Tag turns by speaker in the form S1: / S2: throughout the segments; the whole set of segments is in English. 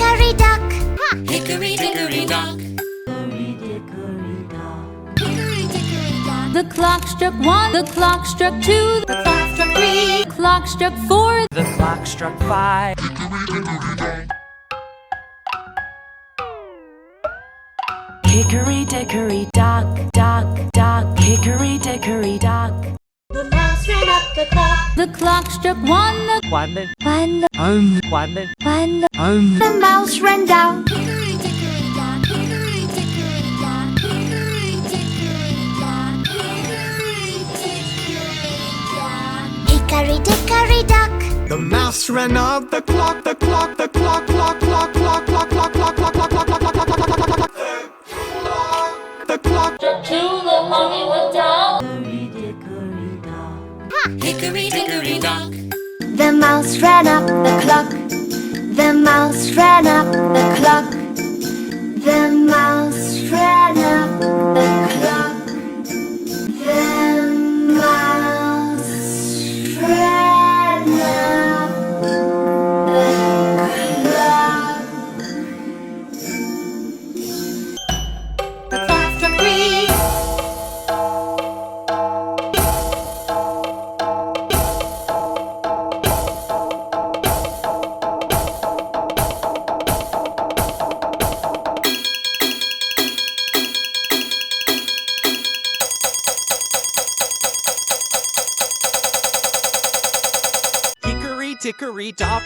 S1: Dickory Dock.
S2: Hickory Dickory Dock.
S3: The clock struck one, the clock struck two, the clock struck three, the clock struck four,
S4: the clock struck five. Hickory Dickory Dock, dock, dock. Hickory Dickory Dock.
S1: The mouse ran up the clock.
S3: the clock struck one, the
S1: The mouse ran down. Hickory Dickory Dock.
S5: The mouse ran up the clock, the clock, the clock, clock, clock, clock, clock, clock, clock, clock, clock, clock, clock, clock, clock, clock. The clock
S3: struck two, the mommy went down.
S2: Hickory Dickory Dock.
S1: The mouse ran up the clock. The mouse ran up the clock. The mouse ran up the clock. The mouse ran up the clock.
S3: The clock struck three,
S4: Hickory Dickory Dock.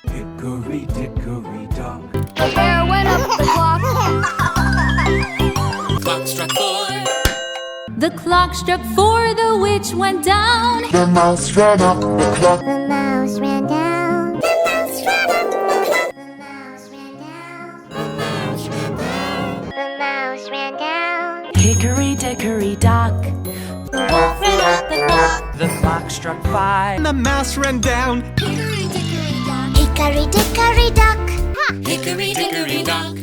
S5: Hickory Dickory Dock.
S3: the bear went up the clock.
S2: Clock struck four.
S3: The clock struck four, the witch went down.
S1: The mouse ran up the clock. The mouse ran down. The mouse ran up the clock. The mouse ran down. The mouse ran down. The mouse ran down.
S4: Hickory Dickory Dock.
S3: The wolf ran up the clock.
S4: The clock struck five.
S5: The mouse ran down.
S1: Hickory Dickory Dock.
S2: Hickory Dickory Dock.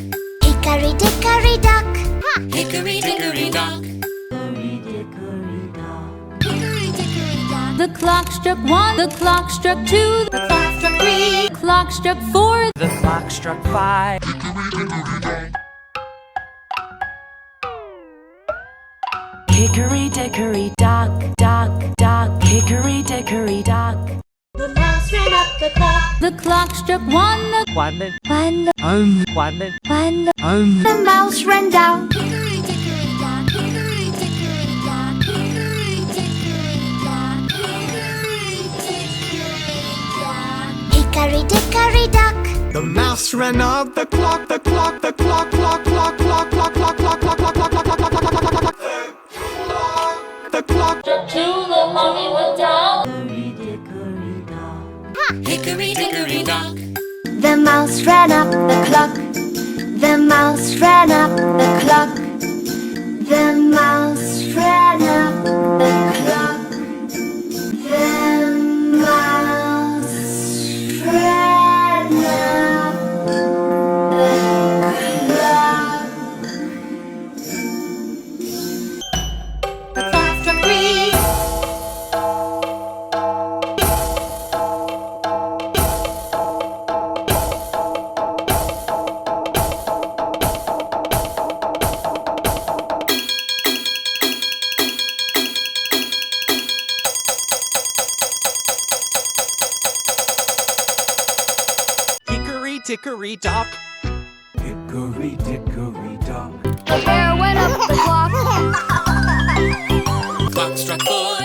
S1: Hickory Dickory Dock.
S2: Hickory Dickory Dock.
S3: The clock struck one, the clock struck two, the clock struck three, the clock struck four,
S4: The clock struck five. Hickory Dickory Dock, dock, dock. Hickory Dickory Dock.
S1: The mouse ran up the clock.
S3: the clock struck one, the
S1: The mouse ran down. Hickory Dickory Dock.
S5: The mouse ran up the clock, the clock, the clock, clock, clock, clock, clock, clock, clock, clock, clock, clock, clock, clock, clock, clock. The clock
S3: struck two, the mommy went down.
S2: Hickory Dickory Dock.
S1: The mouse ran up the clock. The mouse ran up the clock. The mouse ran up the clock. The mouse ran up the clock.
S3: The clock struck three,
S4: Hickory Dickory Dock.
S5: Hickory Dickory Dock.
S3: the bear went up the clock.
S2: Clock struck four.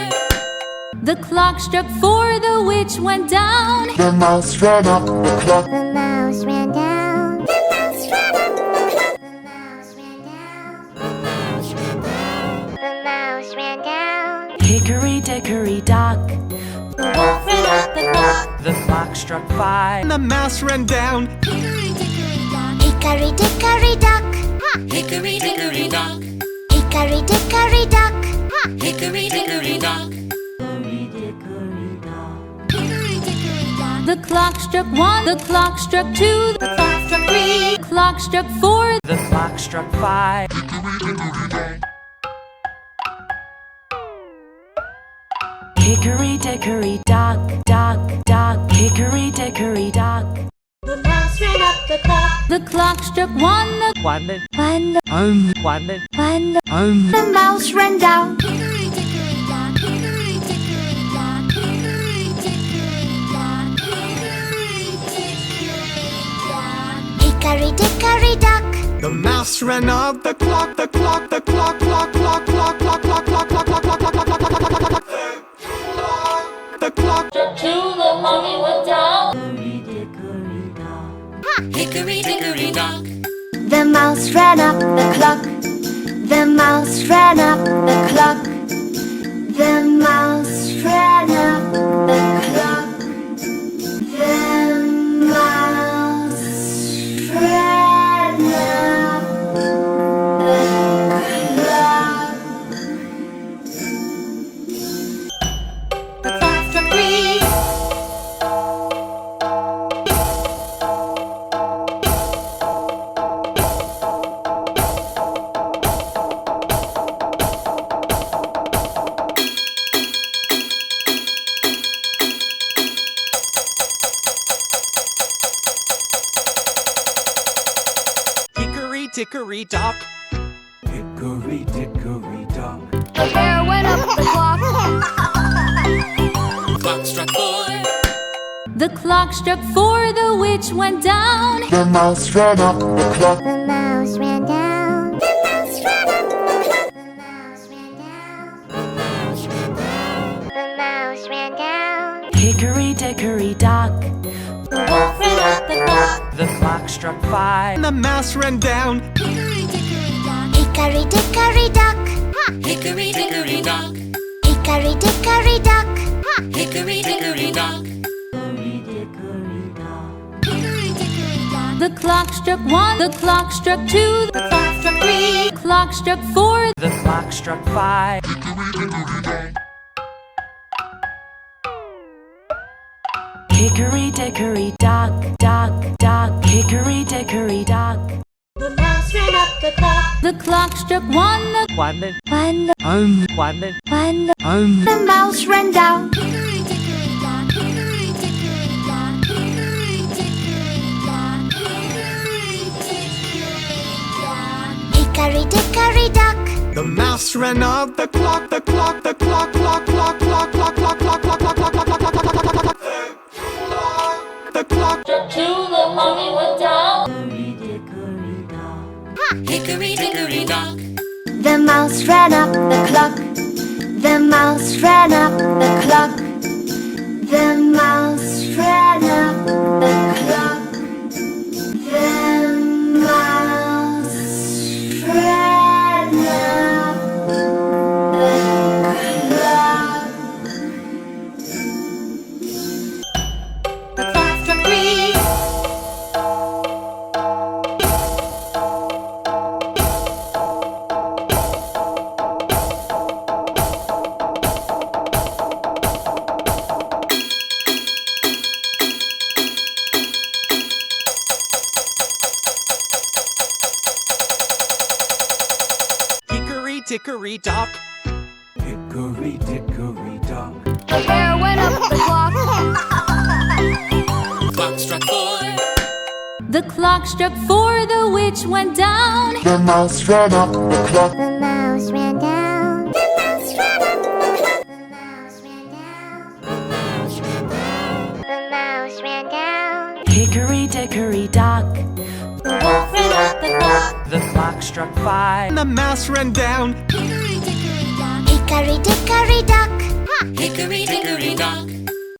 S3: The clock struck four, the witch went down.
S1: The mouse ran up the clock. The mouse ran down. The mouse ran up the clock. The mouse ran down. The mouse ran down. The mouse ran down.
S4: Hickory Dickory Dock.
S3: The wolf ran up the clock.
S4: The clock struck five.
S5: The mouse ran down.
S1: Hickory Dickory Dock.
S2: Hickory Dickory Dock.
S1: Hickory Dickory Dock.
S2: Hickory Dickory Dock.
S3: The clock struck one, the clock struck two, the clock struck three, the clock struck four,
S4: The clock struck five. Hickory Dickory Dock, dock, dock. Hickory Dickory Dock.
S1: The mouse ran up
S3: the clock. The clock struck one.
S4: One,
S1: One,
S4: one,
S1: one, the mouse ran down.
S3: Hickory dickory dock, hickory dickory dock, hickory dickory dock, hickory dickory dock.
S1: Hickory dickory dock.
S5: The mouse ran up the clock, the clock, the clock, clock, clock, clock, clock, clock, clock, clock, clock, clock, clock, clock, clock, clock, clock. The clock.
S3: The mommy went down.
S2: Hickory dickory dock.
S1: The mouse ran up the clock. The mouse ran up the clock. The mouse ran up the clock. The mouse ran up the clock.
S3: The clock struck three.
S4: Hickory dickory dock.
S5: Hickory dickory dock.
S3: The bear went up the clock.
S2: Clock struck 4.
S3: The clock struck 4. The witch went down.
S1: The mouse ran up the clock. The mouse ran down. The mouse ran up the clock. The mouse ran down. The mouse ran down. The mouse ran down.
S4: Hickory dickory dock.
S3: The wolf ran up the clock.
S4: The clock struck 5.
S5: The mouse ran down.
S3: Hickory dickory dock.
S1: Hickory dickory dock.
S2: Hickory dickory dock.
S1: Hickory dickory dock.
S2: Hickory dickory dock.
S3: Hickory dickory dock. The clock struck 1. The clock struck 2. The clock struck 3. The clock struck 4.
S4: The clock struck 5. Hickory dickory dock, dock, dock. Hickory dickory dock.
S3: The mouse ran up the clock. The clock struck 1.
S4: One,
S1: One,
S4: one,
S1: one, the mouse ran down.
S3: Hickory dickory dock. Hickory dickory dock. Hickory dickory dock. Hickory dickory dock.
S1: Hickory dickory dock.
S5: The mouse ran up the clock, the clock, the clock, clock, clock, clock, clock, clock, clock, clock, clock, clock, clock, clock, clock, clock, clock. The clock.
S3: Struck 2. The mommy went down.
S2: Hickory dickory dock.
S1: The mouse ran up the clock. The mouse ran up the clock. The mouse ran up the clock. The mouse ran up the clock.
S3: The clock struck 3.
S4: Hickory dickory dock.
S5: Hickory dickory dock.
S3: The bear went up the clock.
S2: Clock struck 4.
S3: The clock struck 4. The witch went down.
S1: The mouse ran up the clock. The mouse ran down. The mouse ran up the clock. The mouse ran down. The mouse ran down. The mouse ran down.
S4: Hickory dickory dock.
S3: The wolf ran up the clock.
S4: The clock struck 5.
S5: The mouse ran down.
S3: Hickory dickory dock.
S1: Hickory dickory